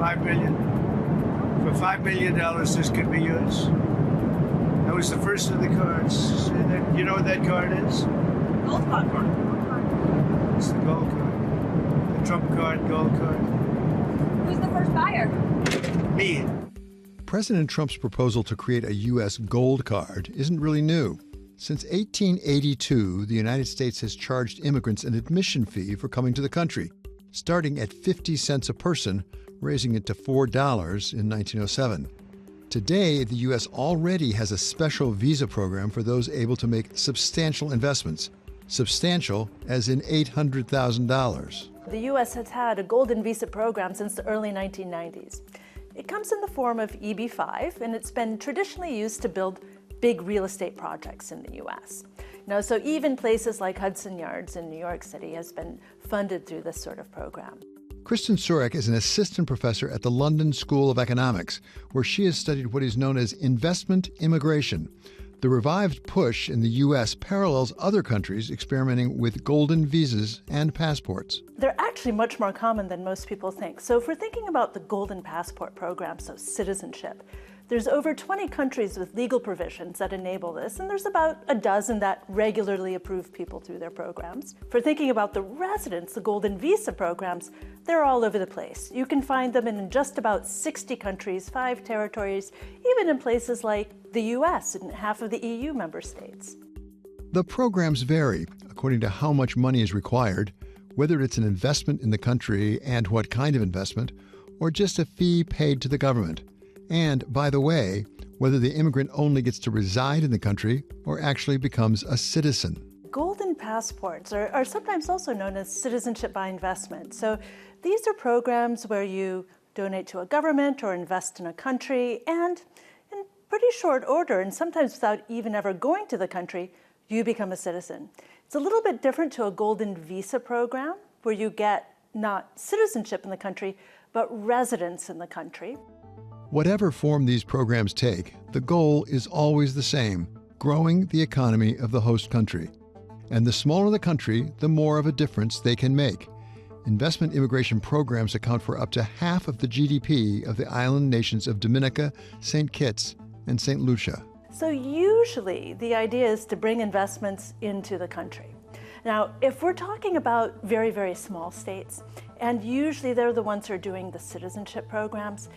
$5 million. For $5 million, this could be yours. That was the first of the cards. You know what that card is? Gold card. It's the gold card. The Trump card, gold card. Who's the first buyer? Me. President Trump's proposal to create a U.S. gold card isn't really new. Since 1882, the United States has charged immigrants an admission fee for coming to the country, starting at 50 cents a person, raising it to $4 in 1907. Today, the U.S. already has a special visa program for those able to make substantial investments. Substantial as in $800,000. The U.S. has had a golden visa program since the early 1990s. It comes in the form of EB-5, and it's been traditionally used to build big real estate projects in the U.S. Now, so even places like Hudson Yards in New York City has been funded through this sort of program. Kristin Surak is an assistant professor at the London School of Economics, where she has studied what is known as investment immigration. The revived push in the U.S. parallels other countries experimenting with golden visas and passports. They're actually much more common than most people think. So if we're thinking about the golden passport program, so citizenship, there's over 20 countries with legal provisions that enable this, and there's about a dozen that regularly approve people through their programs. For thinking about the residents, the golden visa programs, they're all over the place. You can find them in just about 60 countries, 5 territories, even in places like the US and half of the EU member states. The programs vary according to how much money is required, whether it's an investment in the country and what kind of investment, or just a fee paid to the government. And, by the way, whether the immigrant only gets to reside in the country or actually becomes a citizen. Golden passports are sometimes also known as citizenship by investment. So these are programs where you donate to a government or invest in a country, and in pretty short order, and sometimes without even ever going to the country, you become a citizen. It's a little bit different to a golden visa program, where you get not citizenship in the country, but residence in the country. Whatever form these programs take, the goal is always the same: growing the economy of the host country. And the smaller the country, the more of a difference they can make. Investment immigration programs account for up to half of the GDP of the island nations of Dominica, St. Kitts, and St. Lucia. So usually the idea is to bring investments into the country. Now, if we're talking about very, very small states, and usually they're the ones who are doing the citizenship programs,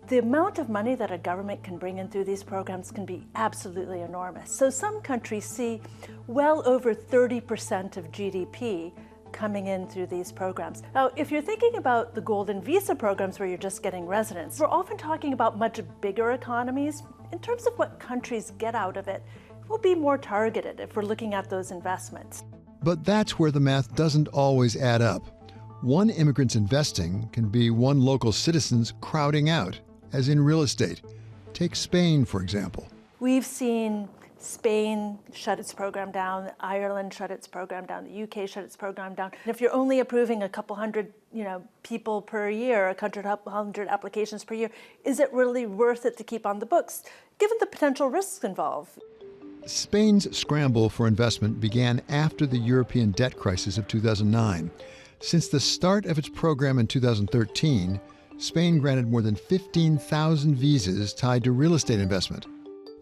the amount of money that a government can bring in through these programs can be absolutely enormous. So some countries see well over 30% of GDP coming in through these programs. Now, if you're thinking about the golden visa programs where you're just getting residents, we're often talking about much bigger economies. In terms of what countries get out of it, we'll be more targeted if we're looking at those investments. But that's where the math doesn't always add up. One immigrant's investing can be one local citizen's crowding out, as in real estate. Take Spain, for example. We've seen Spain shut its program down, Ireland shut its program down, the UK shut its program down. And if you're only approving a couple hundred, people per year, a couple hundred applications per year, is it really worth it to keep on the books, given the potential risks involved? Spain's scramble for investment began after the European debt crisis of 2009. Since the start of its program in 2013, Spain granted more than 15,000 visas tied to real estate investment.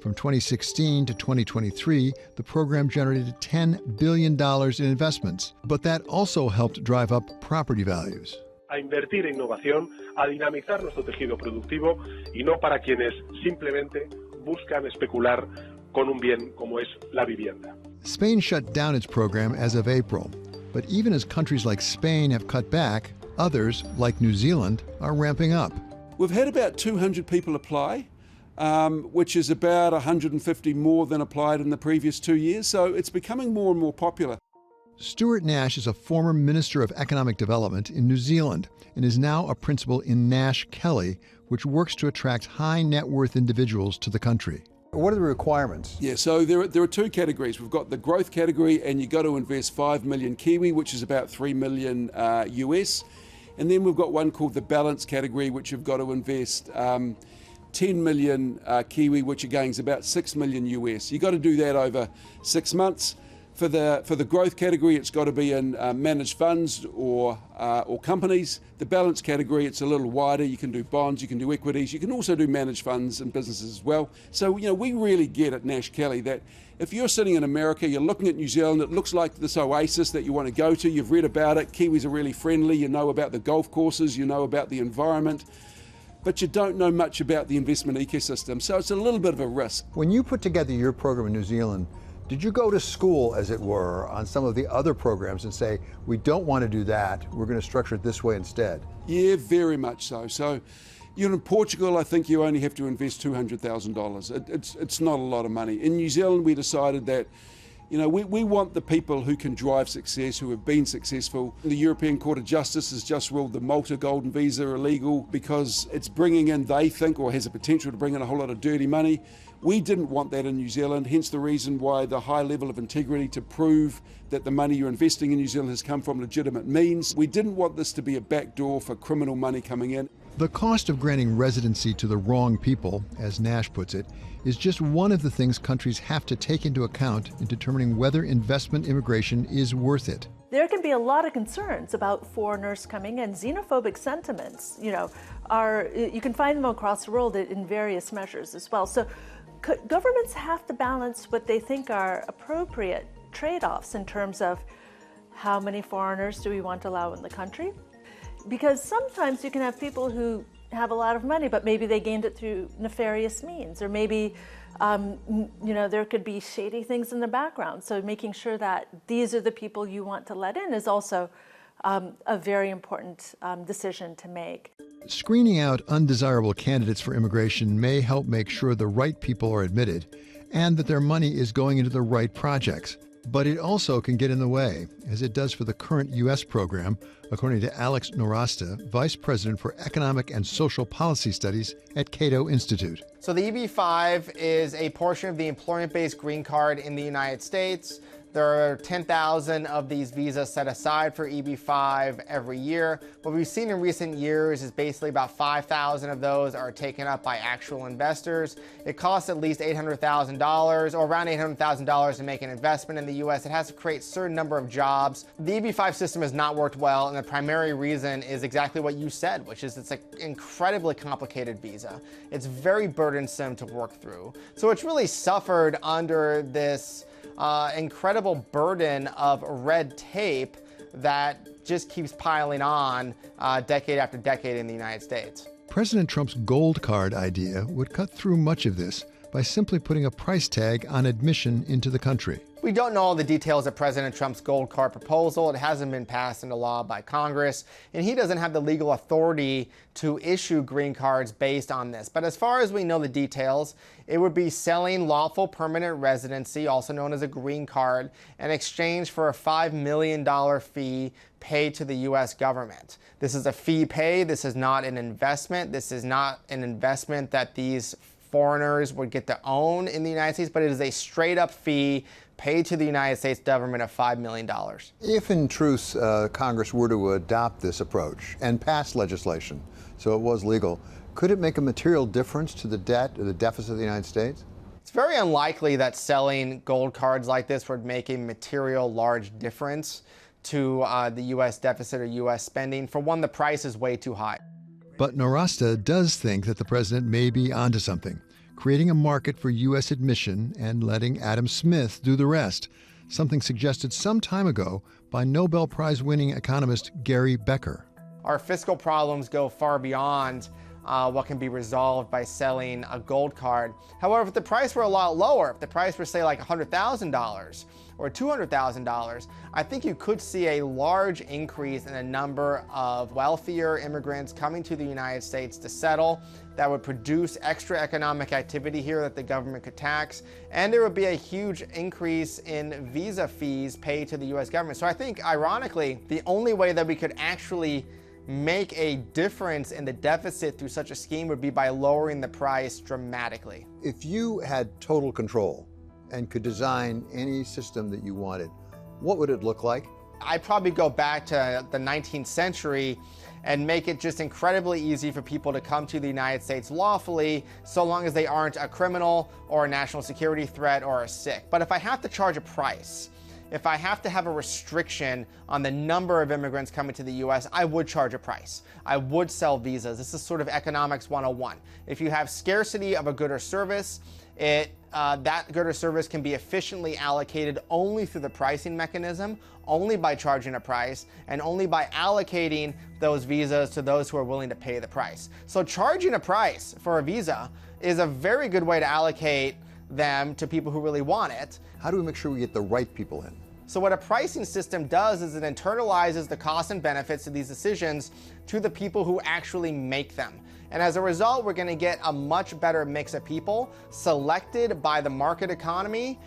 From 2016 to 2023, the program generated $10 billion in investments, but that also helped drive up property values. A invertir en innovación, a dinamizar nuestro tejido productivo y no para quienes simplemente buscan especular con un bien como es la vivienda. Spain shut down its program as of April, but even as countries like Spain have cut back, others, like New Zealand, are ramping up. We've had about 200 people apply, which is about 150 more than applied in the previous 2 years, so it's becoming more and more popular. Stuart Nash is a former Minister of Economic Development in New Zealand and is now a principal in Nash Kelly, which works to attract high net worth individuals to the country. What are the requirements? Yeah, so there are two categories. We've got the growth category, and you've got to invest 5 million Kiwi, which is about 3 million US. And then we've got one called the balance category, which you've got to invest 10 million Kiwi, which again is about 6 million US. You've got to do that over 6 months. For the growth category, it's got to be in managed funds or companies. The balance category, it's a little wider. You can do bonds, you can do equities, you can also do managed funds and businesses as well. So, we really get at Nash Kelly that if you're sitting in America, you're looking at New Zealand, it looks like this oasis that you want to go to. You've read about it. Kiwis are really friendly. You know about the golf courses, you know about the environment, but you don't know much about the investment ecosystem. So it's a little bit of a risk. When you put together your program in New Zealand, did you go to school, as it were, on some of the other programs and say, we don't want to do that, we're going to structure it this way instead? Yeah, very much so. So, in Portugal, I think you only have to invest $200,000. It's not a lot of money. In New Zealand, we decided that, we want the people who can drive success, who have been successful. The European Court of Justice has just ruled the Malta Golden Visa illegal because it's bringing in, they think, or has a potential to bring in a whole lot of dirty money. We didn't want that in New Zealand, hence the reason why the high level of integrity to prove that the money you're investing in New Zealand has come from legitimate means. We didn't want this to be a backdoor for criminal money coming in. The cost of granting residency to the wrong people, as Nash puts it, is just one of the things countries have to take into account in determining whether investment immigration is worth it. There can be a lot of concerns about foreigners coming in. Xenophobic sentiments, you can find them across the world in various measures as well. So governments have to balance what they think are appropriate trade-offs in terms of how many foreigners do we want to allow in the country? Because sometimes you can have people who have a lot of money, but maybe they gained it through nefarious means, or maybe there could be shady things in the background. So making sure that these are the people you want to let in is also a very important decision to make. Screening out undesirable candidates for immigration may help make sure the right people are admitted and that their money is going into the right projects. But it also can get in the way, as it does for the current U.S. program, according to Alex Nowrasteh, Vice President for Economic and Social Policy Studies at Cato Institute. So the EB-5 is a portion of the employment-based green card in the United States. There are 10,000 of these visas set aside for EB-5 every year. What we've seen in recent years is basically about 5,000 of those are taken up by actual investors. It costs at least $800,000 or around $800,000 to make an investment in the U.S. It has to create a certain number of jobs. The EB-5 system has not worked well, and the primary reason is exactly what you said, which is it's an incredibly complicated visa. It's very burdensome to work through. So it's really suffered under this incredible burden of red tape that just keeps piling on decade after decade in the United States. President Trump's gold card idea would cut through much of this by simply putting a price tag on admission into the country. We don't know all the details of President Trump's gold card proposal. It hasn't been passed into law by Congress, and he doesn't have the legal authority to issue green cards based on this. But as far as we know the details, it would be selling lawful permanent residency, also known as a green card, in exchange for a $5 million fee paid to the U.S. government. This is a fee paid. This is not an investment. This is not an investment that these foreigners would get to own in the United States, but it is a straight-up fee paid to the United States government of $5 million. If in truth Congress were to adopt this approach and pass legislation, so it was legal, could it make a material difference to the debt or the deficit of the United States? It's very unlikely that selling gold cards like this would make a material large difference to the U.S. deficit or U.S. spending. For one, the price is way too high. But Nowrasteh does think that the president may be onto something, creating a market for U.S. admission and letting Adam Smith do the rest, something suggested some time ago by Nobel Prize-winning economist Gary Becker. Our fiscal problems go far beyond what can be resolved by selling a gold card. However, if the price were a lot lower, if the price were, say, like $100,000 or $200,000, I think you could see a large increase in the number of wealthier immigrants coming to the United States to settle. That would produce extra economic activity here that the government could tax, and there would be a huge increase in visa fees paid to the U.S. government. So I think, ironically, the only way that we could actually make a difference in the deficit through such a scheme would be by lowering the price dramatically. If you had total control and could design any system that you wanted, what would it look like? I'd probably go back to the 19th century and make it just incredibly easy for people to come to the United States lawfully, so long as they aren't a criminal or a national security threat or are sick. But if I have to charge a price, if I have to have a restriction on the number of immigrants coming to the U.S., I would charge a price. I would sell visas. This is sort of economics 101. If you have scarcity of a good or service, that good or service can be efficiently allocated only through the pricing mechanism, only by charging a price, and only by allocating those visas to those who are willing to pay the price. So charging a price for a visa is a very good way to allocate them to people who really want it. How do we make sure we get the right people in? So what a pricing system does is it internalizes the costs and benefits of these decisions to the people who actually make them. And as a result, we're going to get a much better mix of people selected by the market economy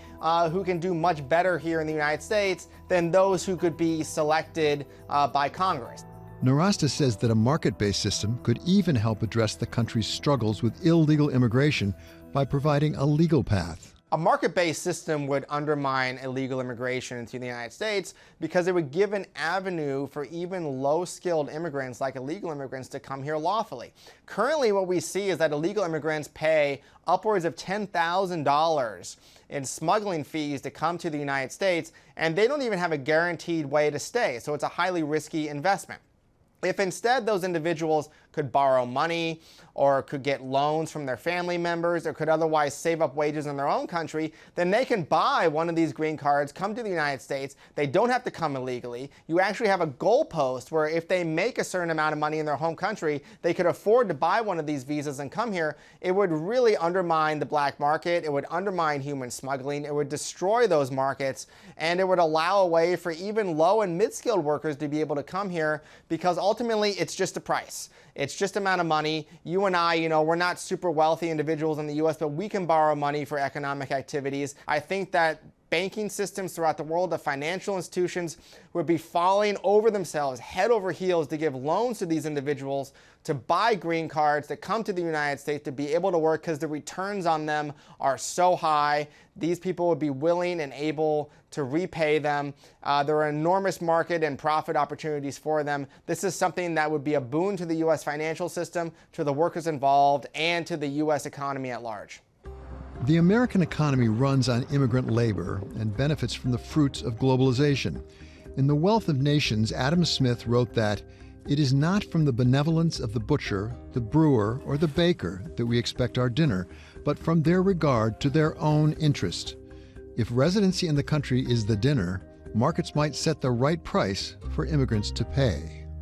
who can do much better here in the United States than those who could be selected by Congress. Nowrasteh says that a market-based system could even help address the country's struggles with illegal immigration by providing a legal path. A market-based system would undermine illegal immigration into the United States because it would give an avenue for even low-skilled immigrants like illegal immigrants to come here lawfully. Currently, what we see is that illegal immigrants pay upwards of $10,000 in smuggling fees to come to the United States, and they don't even have a guaranteed way to stay, so it's a highly risky investment. If instead those individuals could borrow money or could get loans from their family members or could otherwise save up wages in their own country, then they can buy one of these green cards, come to the United States. They don't have to come illegally. You actually have a goalpost where if they make a certain amount of money in their home country, they could afford to buy one of these visas and come here. It would really undermine the black market. It would undermine human smuggling. It would destroy those markets, and it would allow a way for even low and mid-skilled workers to be able to come here, because ultimately it's just a price. It's just amount of money. You and I, we're not super wealthy individuals in the U.S., but we can borrow money for economic activities. I think that banking systems throughout the world, the financial institutions, would be falling over themselves, head over heels, to give loans to these individuals to buy green cards, to come to the United States, to be able to work, because the returns on them are so high. These people would be willing and able to repay them. There are enormous market and profit opportunities for them. This is something that would be a boon to the U.S. financial system, to the workers involved, and to the U.S. economy at large. The American economy runs on immigrant labor and benefits from the fruits of globalization. In The Wealth of Nations, Adam Smith wrote that it is not from the benevolence of the butcher, the brewer, or the baker that we expect our dinner, but from their regard to their own interest. If residency in the country is the dinner, markets might set the right price for immigrants to pay.